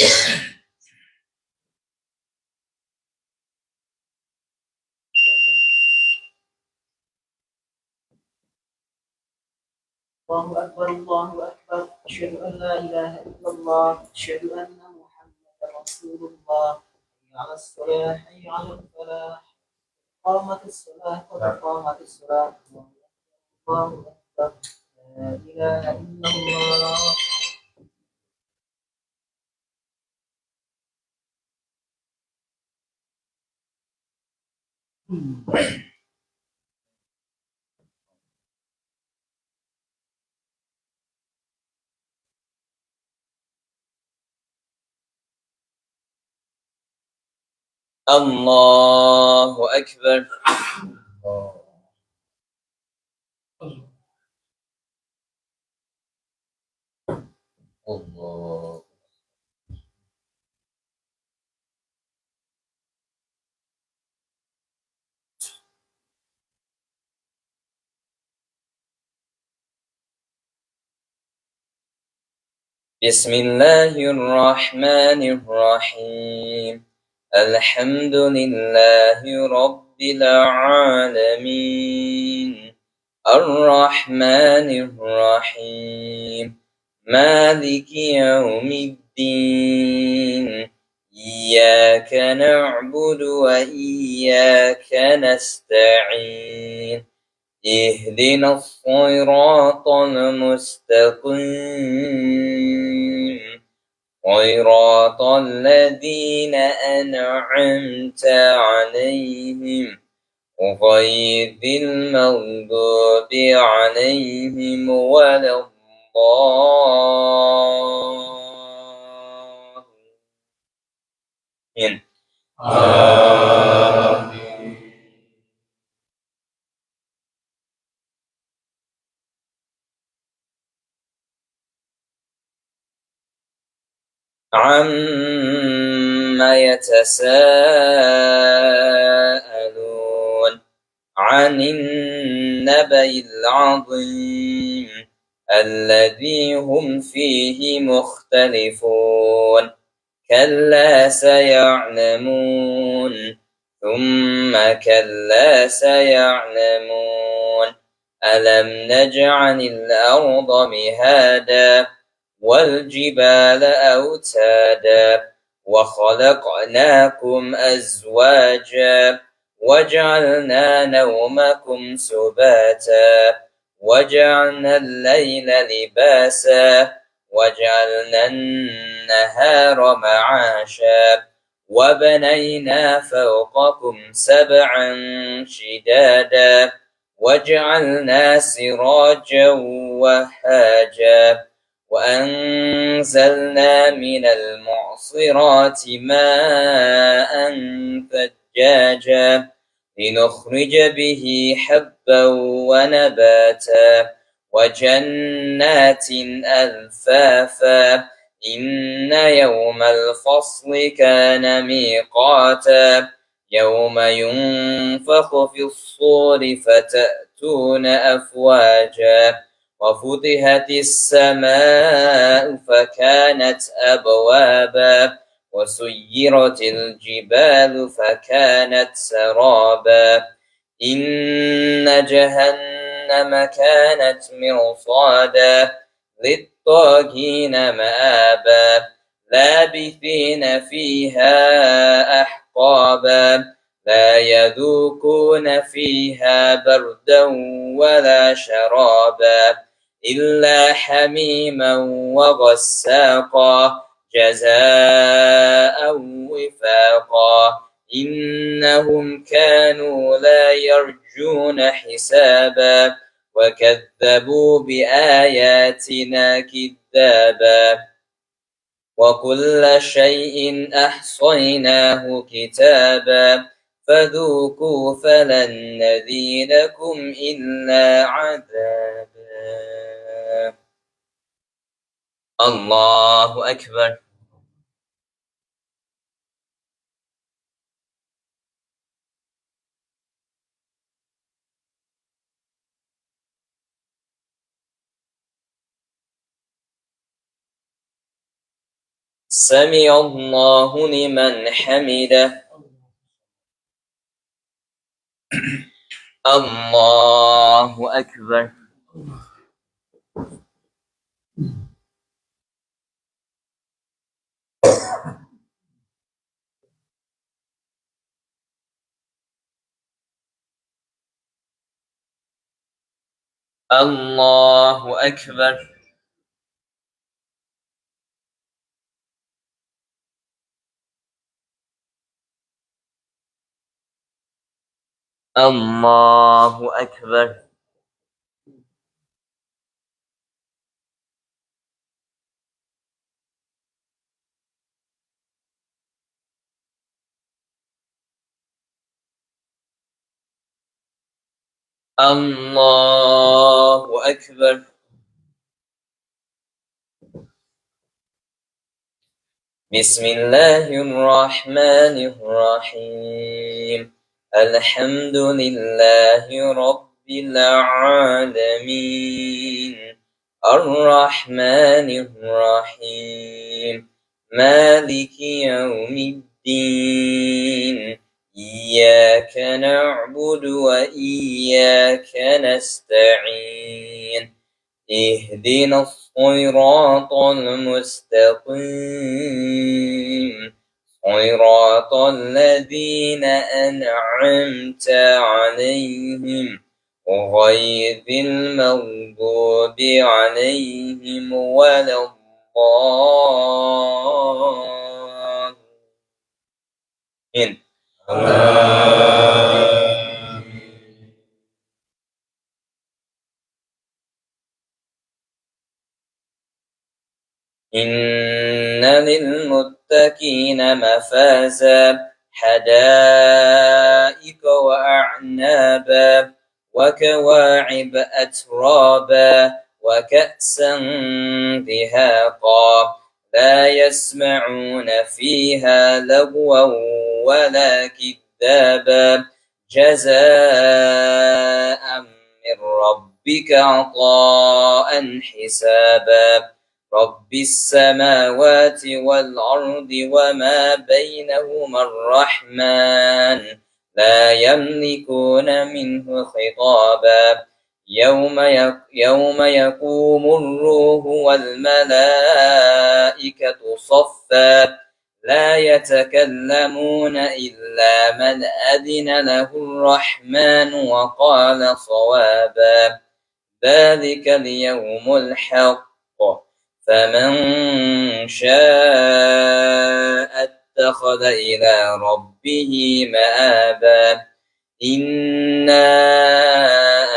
الله أكبر الله أكبر أشهد أن لا إله إلا الله أشهد أن محمدا رسول الله حي على الصلاة حي على الفلاح قامت الصلاة قد قامت الصلاة الله أكبر لا إله إلا الله الله أكبر الله بسم الله الرحمن الرحيم الحمد لله رب العالمين الرحمن الرحيم مالك يوم الدين إياك نعبد وإياك نستعين اهدنا الصراط المستقيم صراط الذين أنعمت عليهم غير المغضوب عليهم ولا الضالين آمين. عما يتساءلون عن النبأ العظيم الذي هم فيه مختلفون كلا سيعلمون ثم كلا سيعلمون ألم نجعل الأرض مهادا والجبال أوتادا وخلقناكم أزواجا وجعلنا نومكم سباتا وجعلنا الليل لباسا وجعلنا النهار معاشا وبنينا فوقكم سبعا شدادا وجعلنا سراجا وهاجا وأنزلنا من المعصرات ماء ثجاجا لنخرج به حبا ونباتا وجنات ألفافا إن يوم الفصل كان ميقاتا يوم ينفخ في الصور فتأتون أفواجا وفتحت السماء فكانت أبوابا وسيرت الجبال فكانت سرابا إن جهنم كانت مرصادا للطاغين مآبا لابثين فيها أحقابا لا يذوقون فيها بردا ولا شرابا إلا حميما وغساقا جزاء وفاقا إنهم كانوا لا يرجون حسابا وكذبوا بآياتنا كذابا وكل شيء أحصيناه كتابا فذوقوا فلن نزيدكم إلا عذابا الله أكبر سمع الله لمن حمده. الله أكبر. الله أكبر. الله أكبر. الله أكبر. بسم الله الرحمن الرحيم. الحمد لله رب العالمين، الرحمن الرحيم، مالك يوم الدين. إياك نعبد وإياك نستعين. اهدنا الصراط المستقيم، صراط الذين أنعمت عليهم غير المغضوب عليهم ولا الضالين. إن للمتقين مفازا، حدائق وأعنابا وكواعب أترابا وكأسا دهاقا، لا يسمعون فيها لغوا ولا كذابا، جزاء من ربك عطاء حسابا. رب السماوات والأرض وما بينهما الرحمن، لا يملكون منه خطابا. يوم يقوم الروح والملائكة صفا، لا يتكلمون إلا من أذن له الرحمن وقال صوابا. ذلك اليوم الحق، فمن شاء اتخذ إلى ربه مآبا. إنا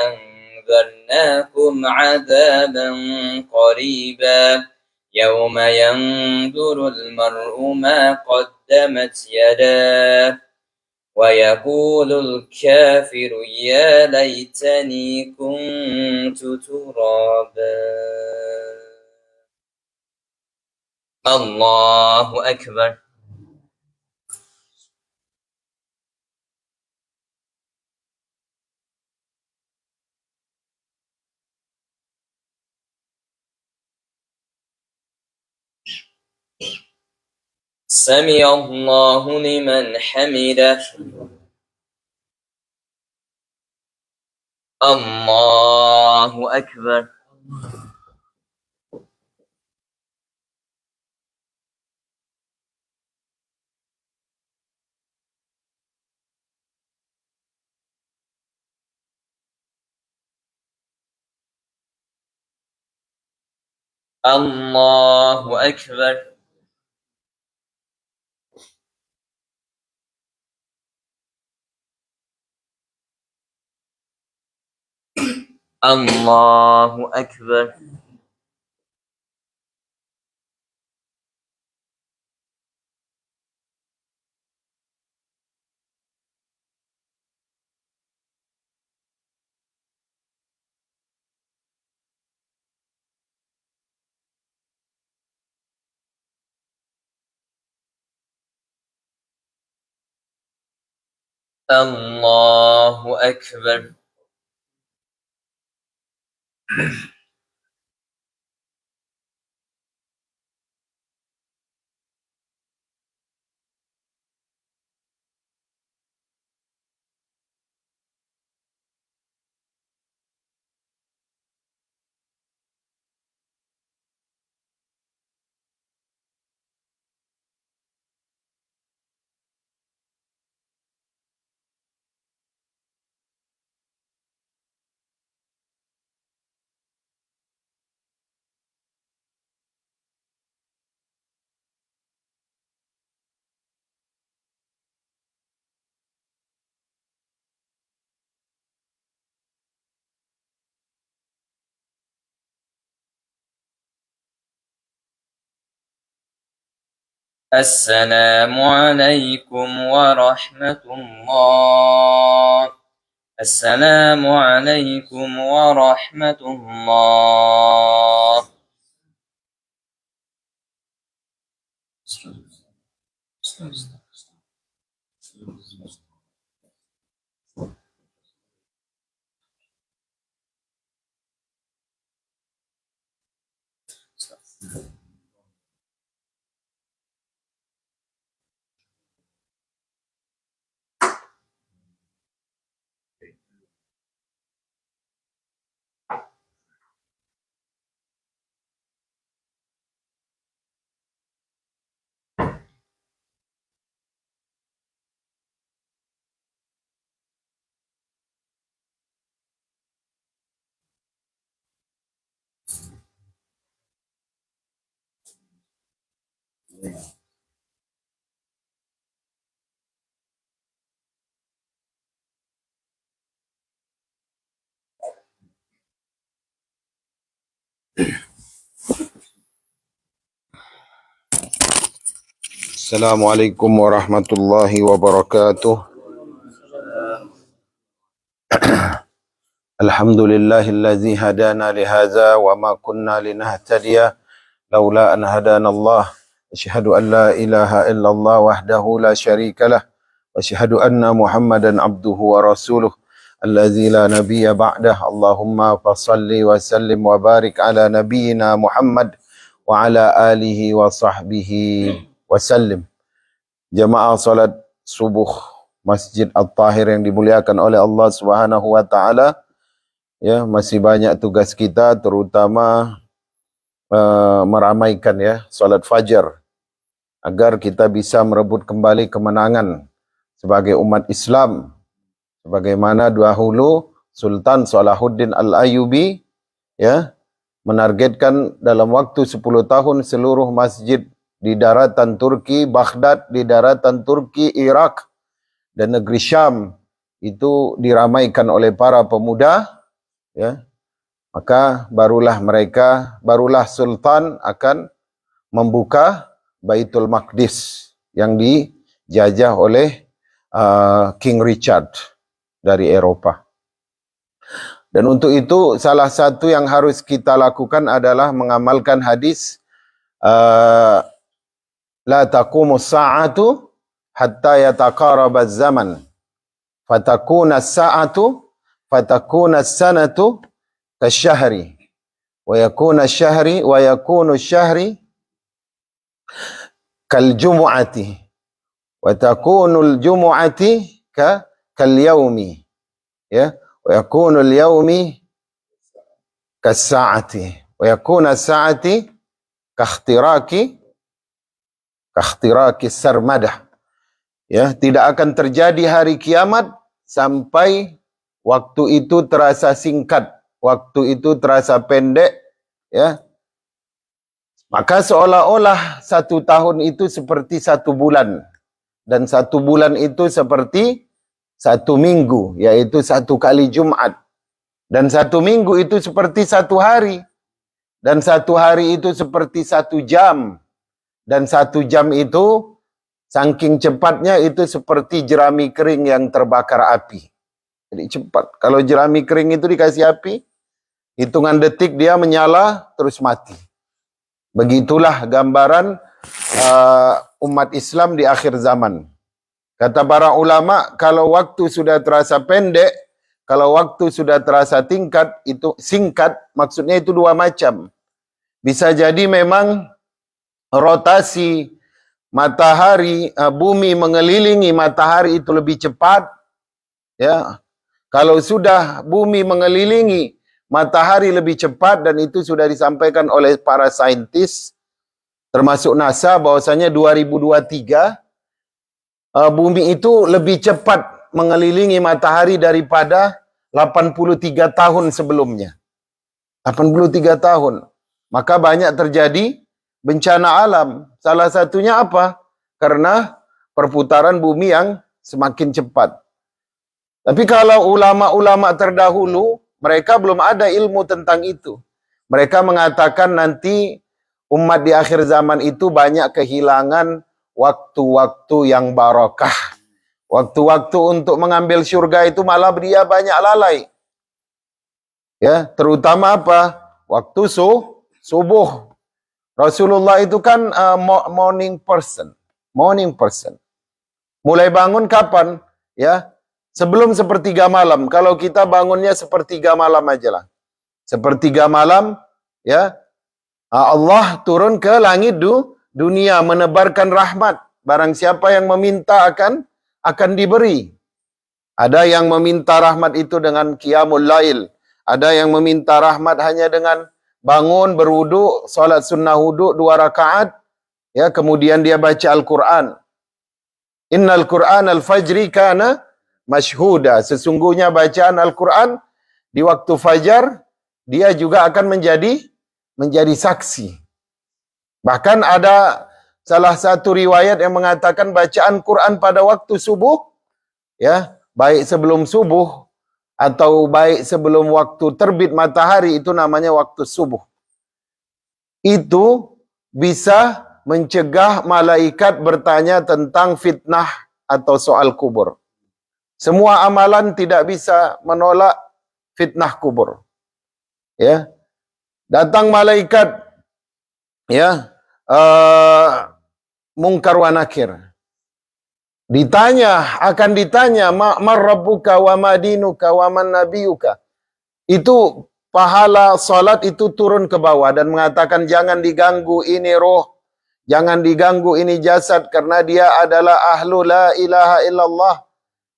أنذرناكم عذابا قريبا، يوم ينظر المرء ما قدمت يداه ويقول الكافر يا ليتني كنت ترابا. الله أكبر. سمع الله لمن حمده. الله أكبر. الله أكبر. الله أكبر. الله أكبر. السلام عليكم ورحمة الله. السلام عليكم ورحمة الله. Assalamualaikum warahmatullahi wabarakatuh. Alhamdulillahillazi hadana lihadza wa ma kunna linahtadiya laula an hadana Allah. Asyhadu an la ilaha illallah wahdahu la syarikalah wa asyhadu anna Muhammadan abduhu wa rasuluh allazi la nabiyya ba'dah. Allahumma fashalli wa sallim wa barik ala nabiyyina Muhammad wa ala alihi wa sahbihi wa sallim. Jamaah salat subuh Masjid At-Tahir yang dimuliakan oleh Allah Subhanahu wa taala. Ya, masih banyak tugas kita, terutama meramaikan ya salat fajar agar kita bisa merebut kembali kemenangan sebagai umat Islam, sebagaimana dahulu Sultan Salahuddin Al-Ayyubi ya menargetkan dalam waktu 10 tahun seluruh masjid di daratan Turki, Baghdad, di daratan Turki, Irak, dan negeri Syam itu diramaikan oleh para pemuda, ya, maka barulah Sultan akan membuka Baitul Maqdis yang dijajah oleh King Richard dari Eropa. Dan untuk itu salah satu yang harus kita lakukan adalah mengamalkan hadis la taqumu as-sa'atu hatta yataqaraba az-zaman fatakuna as-sa'atu fatakuna as-sanatu kasyahri wa yakuna asyhari wa yakunu asyhari kal jumu'ati wa takunu al-jumu'ati kal yaumi ya wa yakunu al-yaumi kas sa'ati wa yakuna as-sa'ati kahtiraki sarmadah. Ya, tidak akan terjadi hari kiamat sampai waktu itu terasa singkat, waktu itu terasa pendek, ya. Maka seolah-olah 1 tahun itu seperti 1 bulan, dan 1 bulan itu seperti 1 minggu, yaitu 1 kali Jumat, dan 1 minggu itu seperti 1 hari, dan 1 hari itu seperti 1 jam, dan 1 jam itu saking cepatnya itu seperti jerami kering yang terbakar api. Jadi cepat. Kalau jerami kering itu dikasih api, hitungan detik dia menyala terus mati. Begitulah gambaran umat Islam di akhir zaman. Kata para ulama, kalau waktu sudah terasa pendek, kalau waktu sudah terasa singkat, maksudnya itu 2 macam. Bisa jadi memang rotasi matahari, bumi mengelilingi matahari itu lebih cepat, ya. Kalau sudah bumi mengelilingi matahari lebih cepat, dan itu sudah disampaikan oleh para saintis termasuk NASA bahwasanya 2023 bumi itu lebih cepat mengelilingi matahari daripada 83 tahun sebelumnya. 83 tahun. Maka banyak terjadi bencana alam. Salah satunya apa? Karena perputaran bumi yang semakin cepat. Tapi kalau ulama-ulama terdahulu, mereka belum ada ilmu tentang itu. Mereka mengatakan nanti umat di akhir zaman itu banyak kehilangan waktu-waktu yang barakah. Waktu-waktu untuk mengambil syurga itu malah dia banyak lalai. Ya, terutama apa? Waktu subuh. Rasulullah itu kan morning person. Morning person. Mulai bangun kapan? Ya, sebelum sepertiga malam. Kalau kita bangunnya sepertiga malam aja lah. Sepertiga malam, ya, Allah turun ke langit dunia menebarkan rahmat. Barang siapa yang meminta akan diberi. Ada yang meminta rahmat itu dengan qiyamul lail. Ada yang meminta rahmat hanya dengan bangun, berwudu, salat sunnah wudu 2 rakaat, ya, kemudian dia baca Al-Quran. Innal Qur'an al-fajri kana mashhuda. Sesungguhnya bacaan Al-Quran di waktu fajar, dia juga akan menjadi saksi. Bahkan ada salah satu riwayat yang mengatakan bacaan Quran pada waktu subuh, ya, baik sebelum subuh atau baik sebelum waktu terbit matahari, itu namanya waktu subuh. Itu bisa mencegah malaikat bertanya tentang fitnah atau soal kubur. Semua amalan tidak bisa menolak fitnah kubur. Ya. Datang malaikat, ya, Munkar wa Nakir. Akan ditanya, man rabbuka wa ma dinuka wa man nabiyuka. Itu pahala salat itu turun ke bawah dan mengatakan jangan diganggu ini roh, jangan diganggu ini jasad karena dia adalah ahlu la ilaha illallah.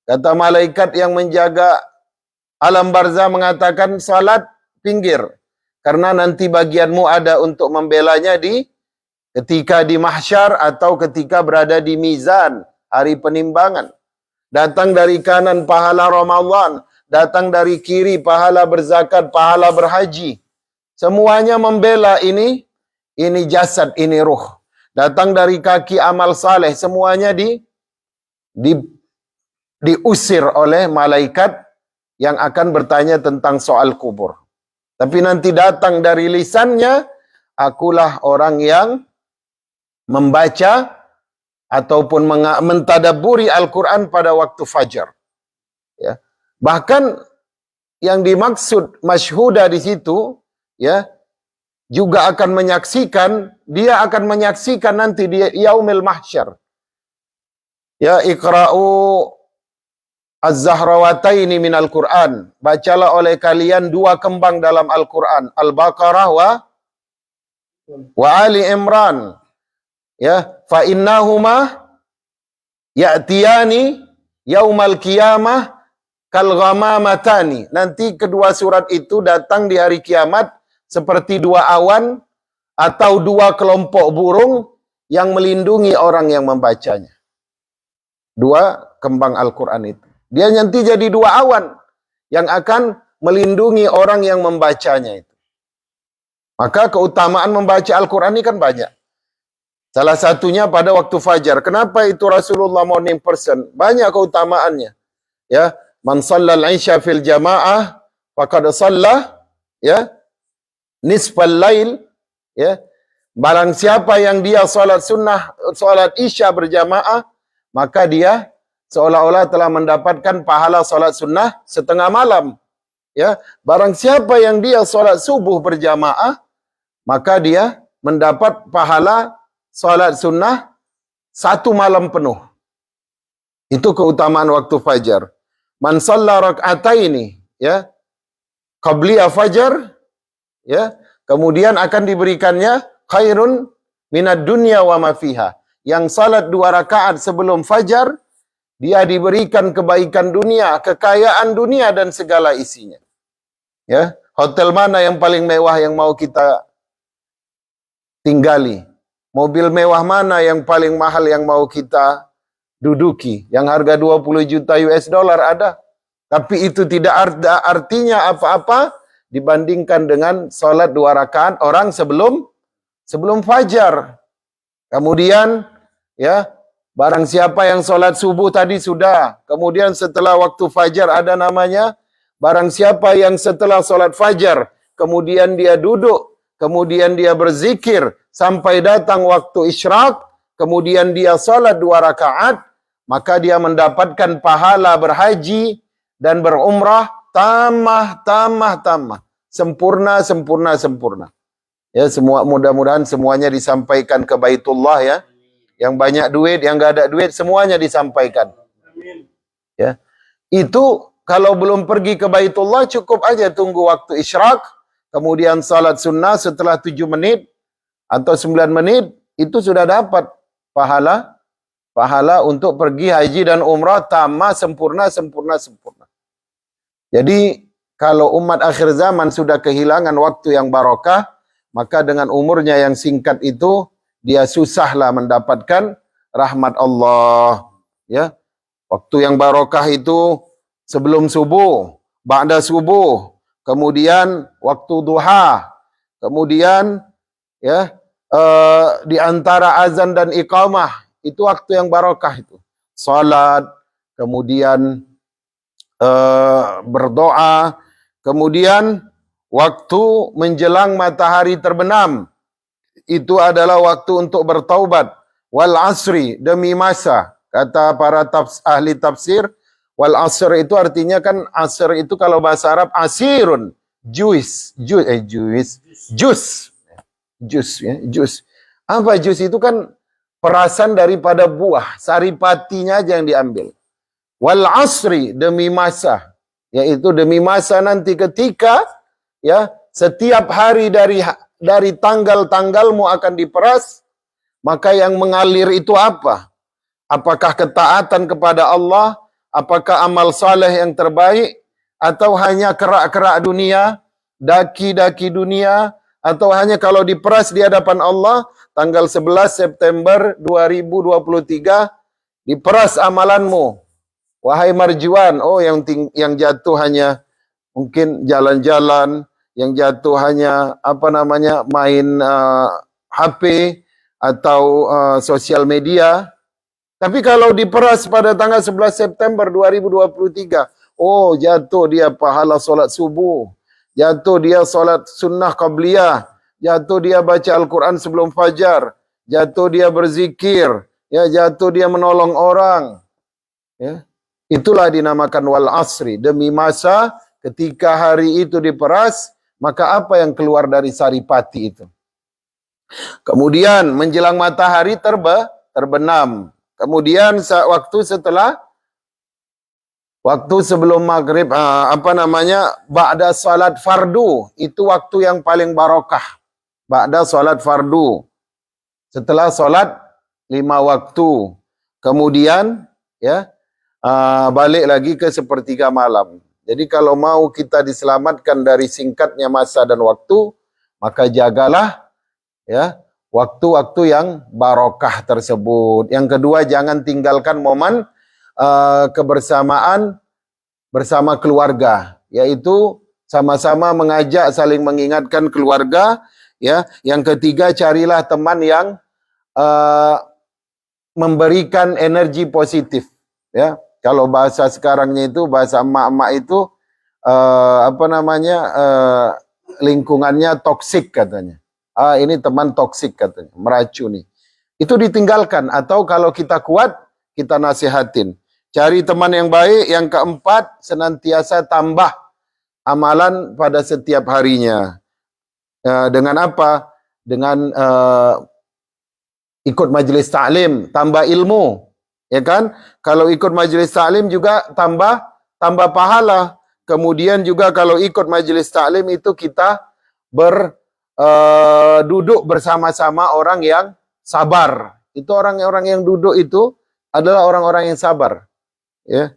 Kata malaikat yang menjaga alam barzah mengatakan salat pinggir karena nanti bagianmu ada untuk membelanya ketika di mahsyar atau ketika berada di mizan, hari penimbangan. Datang dari kanan pahala Ramadan, datang dari kiri pahala berzakat, pahala berhaji. Semuanya membela ini jasad, ini ruh. Datang dari kaki amal saleh, semuanya diusir oleh malaikat yang akan bertanya tentang soal kubur. Tapi nanti datang dari lisannya, akulah orang yang membaca ataupun mentadaburi Al-Quran pada waktu fajar. Ya. Bahkan yang dimaksud masyhuda di situ, ya, juga akan menyaksikan, dia akan menyaksikan nanti di yaumil mahsyar. Ya, iqra'u az-zahrawataini minal Qur'an. Bacalah oleh kalian 2 kembang dalam Al-Quran, Al-Baqarah wa Ali Imran. Ya, fa innahuma ya'tiyani yaumal qiyamah kal ghamamatani. Nanti kedua surat itu datang di hari kiamat seperti 2 awan atau 2 kelompok burung yang melindungi orang yang membacanya. 2 kembang Al-Quran itu. Dia nanti jadi 2 awan yang akan melindungi orang yang membacanya itu. Maka keutamaan membaca Al-Quran ini kan banyak. Salah satunya pada waktu fajar. Kenapa itu Rasulullah morning person? Banyak keutamaannya. Ya, man shallal isya fil jamaah faqad shalla, ya, nisfal lail, ya. Barang siapa yang dia salat sunnah, salat isya berjamaah, maka dia seolah-olah telah mendapatkan pahala salat sunnah setengah malam. Ya, barang siapa yang dia salat subuh berjamaah, maka dia mendapat pahala salat sunnah 1 malam penuh. Itu keutamaan waktu fajar. Man shalla rak'ataini, ya, qabliya fajar, ya, kemudian akan diberikannya khairun minad dunya wa ma fiha. Yang salat 2 rakaat sebelum fajar, dia diberikan kebaikan dunia, kekayaan dunia dan segala isinya. Ya, hotel mana yang paling mewah yang mau kita tinggali? Mobil mewah mana yang paling mahal yang mau kita duduki? Yang harga 20 juta US dollar ada. Tapi itu tidak artinya apa-apa dibandingkan dengan salat 2 rakaat orang sebelum fajar. Kemudian, ya, barang siapa yang salat subuh tadi sudah. Kemudian setelah waktu fajar ada namanya. Barang siapa yang setelah salat fajar, kemudian dia duduk, kemudian dia berzikir, sampai datang waktu isyraq, kemudian dia salat 2 rakaat, maka dia mendapatkan pahala berhaji dan berumrah tamah. Sempurna. Ya, semua mudah-mudahan semuanya disampaikan ke Baitullah ya. Yang banyak duit, yang enggak ada duit, semuanya disampaikan. Ya. Itu kalau belum pergi ke Baitullah, cukup aja tunggu waktu isyraq, kemudian salat sunnah setelah 7 menit atau 9 menit, itu sudah dapat pahala untuk pergi haji dan umrah tamah, sempurna. Jadi kalau umat akhir zaman sudah kehilangan waktu yang barokah, maka dengan umurnya yang singkat itu dia susahlah mendapatkan rahmat Allah. Ya, waktu yang barokah itu sebelum subuh, ba'da subuh, kemudian waktu duha, kemudian ya di antara azan dan iqamah, itu waktu yang barokah itu. Salat, kemudian berdoa, kemudian waktu menjelang matahari terbenam, itu adalah waktu untuk bertaubat. Wal asri, demi masa. Kata para ahli tafsir, wal asr itu artinya kan, asr itu kalau bahasa Arab asirun, jus. Apa jus itu kan perasan daripada buah, saripatinya aja yang diambil. Wal asri, demi masa, yaitu demi masa nanti ketika ya setiap hari dari tanggal-tanggalmu akan diperas, maka yang mengalir itu apa? Apakah ketaatan kepada Allah, apakah amal saleh yang terbaik, atau hanya kerak-kerak dunia, daki-daki dunia, atau hanya kalau diperas di hadapan Allah tanggal 11 September 2023 diperas amalanmu. Wahai marjuan, oh yang jatuh hanya mungkin jalan-jalan, yang jatuh hanya main HP atau sosial media. Tapi kalau diperas pada tanggal 11 September 2023, oh jatuh dia pahala solat subuh, jatuh dia solat sunnah qabliyah, jatuh dia baca Al-Quran sebelum fajar, jatuh dia berzikir, ya jatuh dia menolong orang. Ya. Itulah dinamakan wal asri, demi masa ketika hari itu diperas, maka apa yang keluar dari saripati itu. Kemudian menjelang matahari terbenam. Kemudian waktu sebelum maghrib, ba'da salat fardu, itu waktu yang paling barokah. Ba'da salat fardu, setelah salat 5 waktu. Kemudian ya balik lagi ke sepertiga malam. Jadi kalau mau kita diselamatkan dari singkatnya masa dan waktu, maka jagalah ya waktu-waktu yang barokah tersebut. Yang kedua, jangan tinggalkan momen kebersamaan bersama keluarga, yaitu sama-sama mengajak, saling mengingatkan keluarga. Ya, yang ketiga, carilah teman yang memberikan energi positif. Ya, kalau bahasa sekarangnya itu, bahasa emak-emak itu lingkungannya toksik katanya. Ini teman toksik katanya, meracuni. Itu ditinggalkan, atau kalau kita kuat, kita nasihatin. Cari teman yang baik. Yang keempat, senantiasa tambah amalan pada setiap harinya. Dengan apa? Dengan ikut majelis ta'lim, tambah ilmu. Ya kan? Kalau ikut majelis ta'lim juga tambah pahala. Kemudian juga kalau ikut majelis ta'lim itu kita duduk bersama-sama orang yang sabar. Itu orang-orang yang duduk itu adalah orang-orang yang sabar. Ya.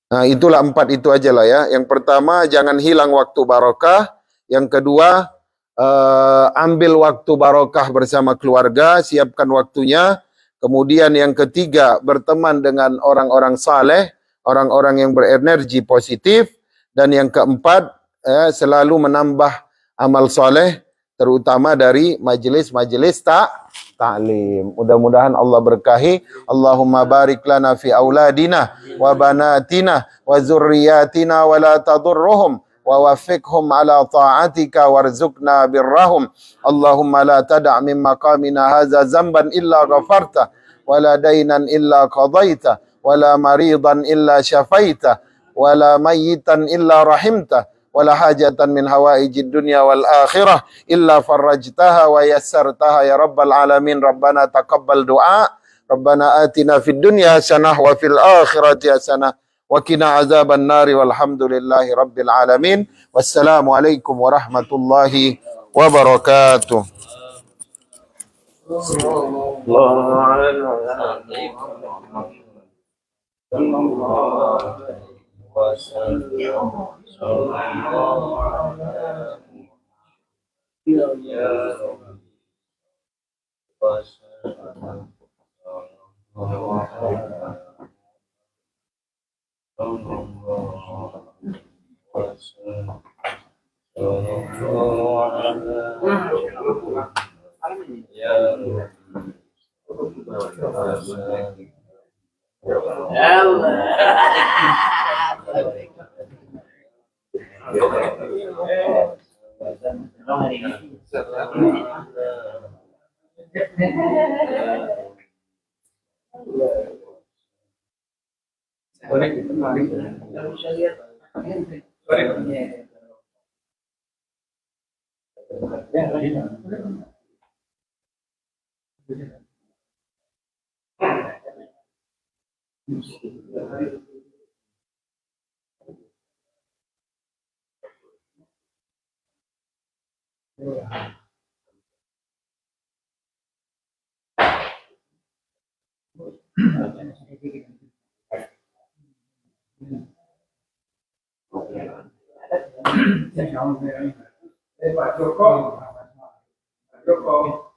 Nah, itulah 4 itu aja lah ya. Yang pertama, jangan hilang waktu barokah. Yang kedua, ambil waktu barokah bersama keluarga, siapkan waktunya. Kemudian yang ketiga, berteman dengan orang-orang saleh, orang-orang yang berenergi positif. Dan yang keempat, selalu menambah amal saleh, terutama dari majelis-majelis ta'lim. Mudah-mudahan Allah berkahi. Allahumma barik lana fi auladina wa banatina wa zurriyatina wa la tadurruhum ووفقهم على طاعتك وارزقنا برهم اللهم لا تدع من مقامنا هذا ذنبا إلا غفرته ولا دينا إلا قضيته ولا مريضا إلا شفيته ولا ميتا إلا رحمته ولا حاجة من هوائج الدنيا والآخرة إلا فرجتها ويسرتها يا رب العالمين ربنا تقبل دعاء ربنا آتنا في الدنيا حسنة وفي الآخرة حسنة وقنا عذاب النار والحمد لله رب العالمين والسلام عليكم ورحمة الله وبركاته Pak Joko